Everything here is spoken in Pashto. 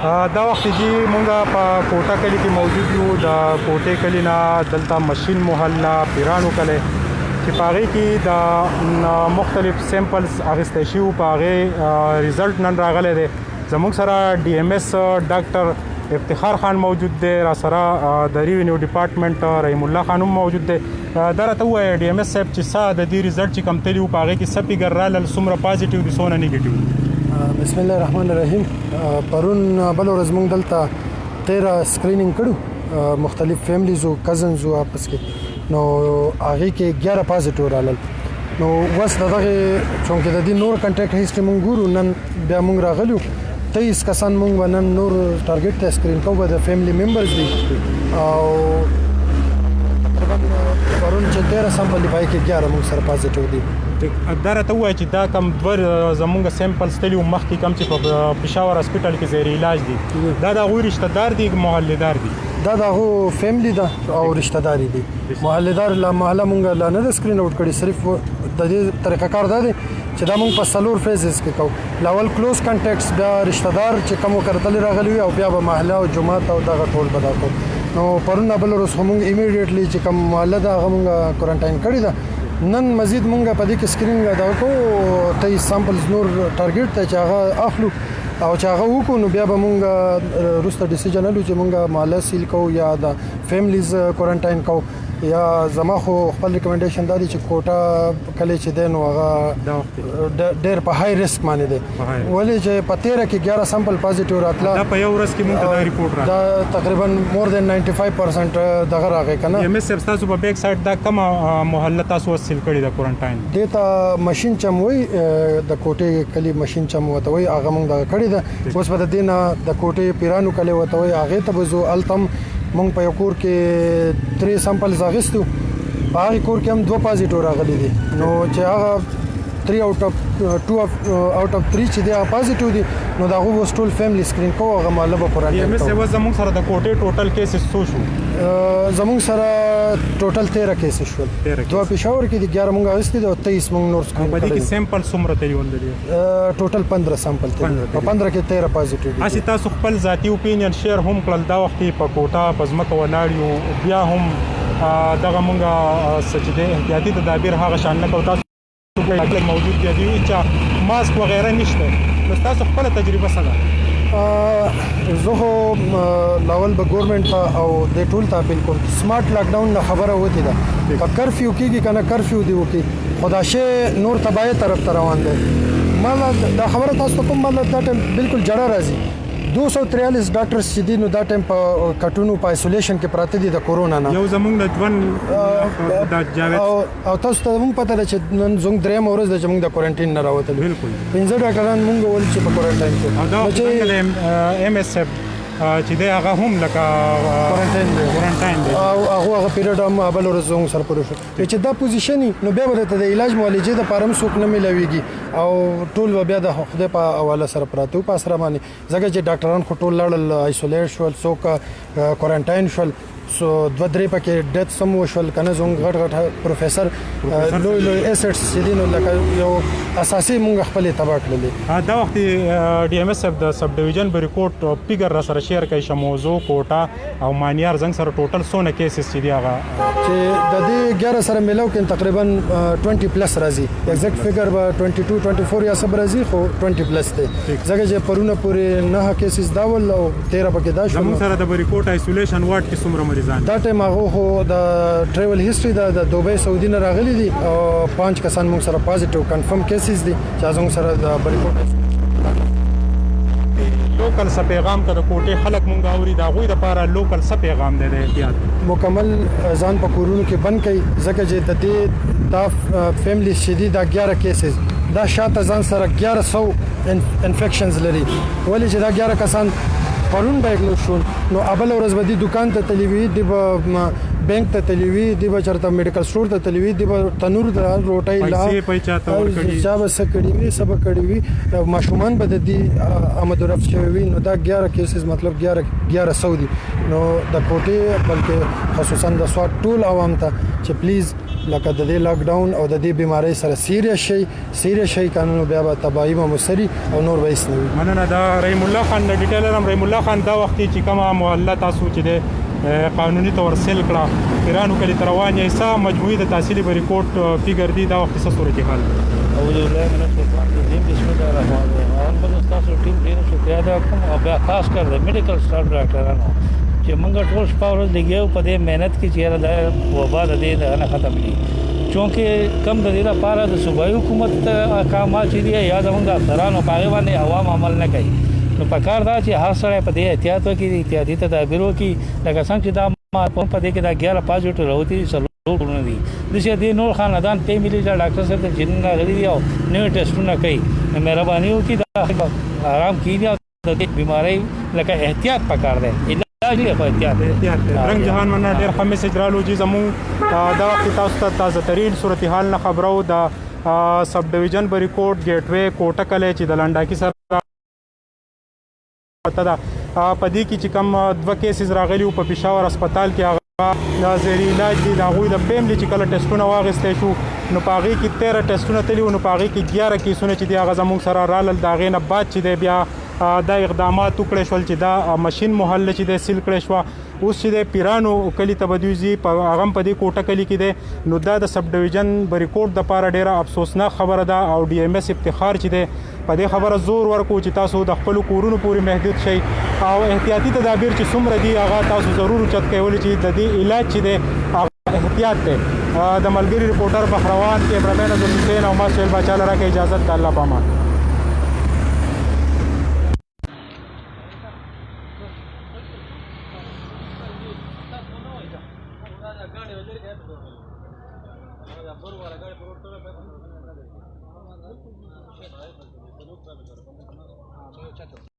دا وخت جی مونږ په کوټه کلی کې موجود یو د کوټې کلی نه دلته مشین محله پیرانو کلی چې په هغې کې د مختلف سیمپلز اخیستی شوي په هغې ریزلټ نن راغلی دی. زموږ سره ډي ایم ایس ډاکټر افتخار خان موجود دی، را سره د ریونیو ډپارټمنټ رحیم الله خان هم موجود دی. دا راته ووایه ډي ایم ایس صاحب چې څه د دې ریزلټ چې کوم تلي وو په هغې کې څه فګر رالل، څومره پازیټیو دي څونه نیګیټیو؟ بسم الله الرحمن الرحیم. پرون بل ورځ موږ دلته 13 سکرینینګ کړو، مختلف فیملیز او کزنز او اپس کې، نو هغې کې 11 پازیټیو رالل. نو اوس دغه چونکې د دې نور کنټیکټ هیسټري موږ ګورو، نن بیا موږ راغلو 23 کسان موږ نن نور ټارګټ ته سکرین کوو، د فیملی ممبرز دي او پرون چې 13 سامپل دی پای کې 11 موږ سره پازیټیو دي. دا راته ووایه چې دا کم دوه زموږ سیمپلز تلي وو مخکې کم چې په پېښور هاسپیټل کې زیر علاج دي، دا د هغوی رشته دار دي محلهدار دي؟ دا د هغو فیملی ده او رشته داري دي. محلهدار لا محله موږ لا نه ده سکرین آوټ کړي، صرف د دې طریقه کار دا دی چې دا موږ په 4 فیزز کې کوو. لاول کلوز کانټیکټس، بیا رشته دار چې کوم کرتلې راغلي وي، او بیا به محله او جماعت او دغه ټول به دا کوو. نو پرون بل ورځ خو موږ ایمیډیټلی چې کوم محله ده هغه موږ کوارنټاین کړې ده. نن مزید موږ په دې کې سکرینینګ دا کوو 23 سامپلز نور ټارګټ ته چې هغه اخلو او چې هغه وکړو، نو بیا به موږ وروسته ډیسیژن هلو چې موږ محله سیل کوو یا د فیملیز کوارنټاین کوو، یا زما خو خپل ریکمنډیشن دا دی چې کوټه کلی چې دی نو هغه ډېر په های ریسک باندې دی، ولې چې په 13 کې 11 سامپل پازیټیو راتله. دا په یو ورځ کې موږ ته دا ریپورټ راغلی، دا تقریبا مور دین 95% دغه راغی که نه. ایم ایس صاحب ستاسو په بیک سایډ دا کومه محله تاسو وسیل کړې ده کوارنټاین؟ دې ته مشین چم وایي، د کوټې کلي مشین چم ورته وایي، هغه موږ دغه کړې ده. اوس به د دې نه د کوټې پیرانو کلی ورته وایي، هغې ته به ځو. هلته هم موږ په یو کور کې 3 سامپلز اخیستو، په هغې کور کې هم 2 پازیټیو راغلي دي. نو چې هغه 3 آوټ اف 3 چې دی هغه پازیټیو دي، نو د هغو اوس ټول فیملی سکرین کوو، هغه محله به کوارنټاین کوو. صاحب زموږ سره د کوټې ټوټل کیسز څو شو؟ زموږ سره ټوټل 13 کیسز شول. 2 پېښور کې دي، 11 موږ اخیستي دي او 23 موږ نور سکرین کړي. په دې کې سیمپل څومره تلي ولري؟ ټوټل 15 سامپل تلي، په 15 کې 13 پازیټیو دي. هسې تاسو خپل ذاتي اوپینین شیر هم کړل، دا وخت په کوټه په ځمکه ولاړ یو، بیا هم دغه موږ څه چې دی احتیاطي تدابیر هغه شان نه کوو. تاسو موجود دي چې ماسک وغیره نشته، نو تاسو خپله تجربه څه ده؟ زه خو لاول به ګورنمنټ ته او دې ټول ته اپیل کوم، سمارټ لاک ډاون نه خبره وتې ده، که کرفیو کېږي که نه کرفیو دې وکړي، خو دا شی نور تباهۍ طرف ته روان دی. ما دا خبره تاسو ته کوم، ما دا ټایم بالکل جړه راځي. 243 ډاکټرز چې دي نو دا ټایم په کټونو په آیسولیشن کې پراته دي د کورونا نه. یو زموږ د ژوند د جاوید او تاسو ته هم پته ده چې نن زموږ درېیمه ورځ ده چې موږ د کوارنټین نه راوتلو. بالکل 15 ډاکټران موږ وویل چې په کوارنټاین کې، او دا چې ایم ایس چې دی هغه هم لکه کوارنټاین دی، او هغه پیریډ هم بل ورځ زموږ سره پوره شو. چې دا پوزیشن نو بیا به ته د علاج معالجې دپاره هم څوک نه میلاویږي، او ټول به بیا د خدای په حواله سره پراته وو په اسره باندې، ځکه چې ډاکټران خو ټول لاړل آیسولیټ شول، څوک کوارنټاین شول، سو 2-3 پکې ډیت سم وشول که نه. زموږ غټ غټ پروفیسر لوی لوی ایسټس چې دي نو لکه یو اساسي موږ خپلې تباه کړلې. دا وخت ډي ایم ایس صاحب د سب ډیویژن به ریپورټ فګر را سره شیر کوي، شموزو، کوټه او مانیار زنګ سره ټوټل څونه کیسز چې دي هغه چې د دې 11 سره میلاو کړي تقریبا 20 پلس راځي. ایگزیکټ فګر به 22-24 یا سب راځي، خو 20 پلس دی، ځکه چې پرونه پورې 9 کیسز دا ول او 13 پکې دا شو. زموږ سره د ریپورټ آیسولیشن وارډ کې څومره دا ټایم هغه خو د ټریول هیستوري د دوبۍ سعودي نه راغلي دي، او 5 کسان موږ سره پازیټیو کنفرم کیسز دي چې زموږ سره د ریپورټ لوکل څه پیغام که د کوټې خلک مونږ اوري، د هغوی دپاره لوکل څه پیغام دی د احتیاط؟ مکمل ځان په کورونو کې بند کړئ، ځکه چې د دې دا فیملی چې دي دا 11 کیسز دا شاته ځان سره 1100 انفیکشنز لري، ولې چې دا 11 کسان پرون ډایګنوز شول، نو ابل ورځ به دې دکان ته تللی وي، د بینک ته تلوي دی بچرته میډیکل سٹور ته تلوي دی تنور د روټي لا پیسې پیچاته ورکړي چا بس کړي وي سبا کړي وي ماشومان به د دې آمد و رفت شوی وي نو دا 11 کیسز مطلب 1100 دي نو د کوټې بلکې خصوصا د سواد ټول عوام ته چې پلیز لکه د دې لاک ډاون او د دې بیماری سره سیریس شي قانون بیا به تباہی به مسری او نور به اسنوي مننه دا رحیم الله خان د ډیټیلر رحیم الله خان دا وخت چې کومه محله تاسو چې د قانوني تور سیل کړه پیرانو کلی تروان یې سا مجموعي د تحصیلي ریکورډ فیګر دی دا وخت څه صورتحال اعوذ بالله من الشیطان الرجیم بسم الله الرحمن الرحیم اول به تاسو ټیم ډیر شکریا ده کوم او بیا خاص کر د میډیکل سټاف ډاکټرانو چې موږ ټول شپه ورځ لګیو په دې مهنت کې چې د وبا د دې نه ختم کړي چونکه کم د دې لپاره د صوبایي حکومت احکامات چې دی یا زموږ افسرانو په باندې عوام عمل نه کوي نو پکار دا چې هر سره په دې احتیاط وکړي احتیاطي تدابیر وکړي لکه څنګه چې دا ما په دې کې دا 11 پازیټیو راوتی سلوونه دي د دې نور خاندان ته ملي ډاکټر سره جننا غلي او نو ټیسټونه کوي مهرباني وکړي دا آرام کیږي د دې بیماری لکه احتیاط پکار دی علاج یې په احتیاط رنگ جهان مننه ډیر ښه میسج رالو چې زموږ دا وخت تاسو ته تازه ترین صورتحال نه خبرو د سب ډیویژن بریکوټ ګیټ وے کوټه کله چې د لنډاکی سره پته ده په دې کې چې کوم 2 کیسز راغلي په پېښور هسپتال کې هغه زیر علاج دي د هغوی د فیملی چې کله ټیسټونه واخیستی شو نو په هغې کې 13 ټیسټونه تللي وو نو په هغې کې 11 کیسونه چې دي هغه زموږ سره رالل د هغې نه بعد چې دی بیا دا اقدامات وکړی شول چې دا ماشین محله چې دی سیل کړی شوه اوس چې دی پیرانو کلي ته به دوی ځي هغه هم په دې کوټه کلي کې دی نو دا د سب ډیویژن بریکوټ دپاره ډیره افسوسناک خبره ده او ډي ایم ایس افتخار چې دی په دې خبره زور ورکو چې تاسو د خپلو کورونو پورې محدود شئ او احتیاطي تدابیر چې څومره دي هغه تاسو ضرور اوچت کولی چې د دې علاج چې دی هغه احتیاط دی د ملګري رپورټر بخروان کیمرامین عبدالحسین او ما سهیل باچا له راکړه اجازت د الله په امان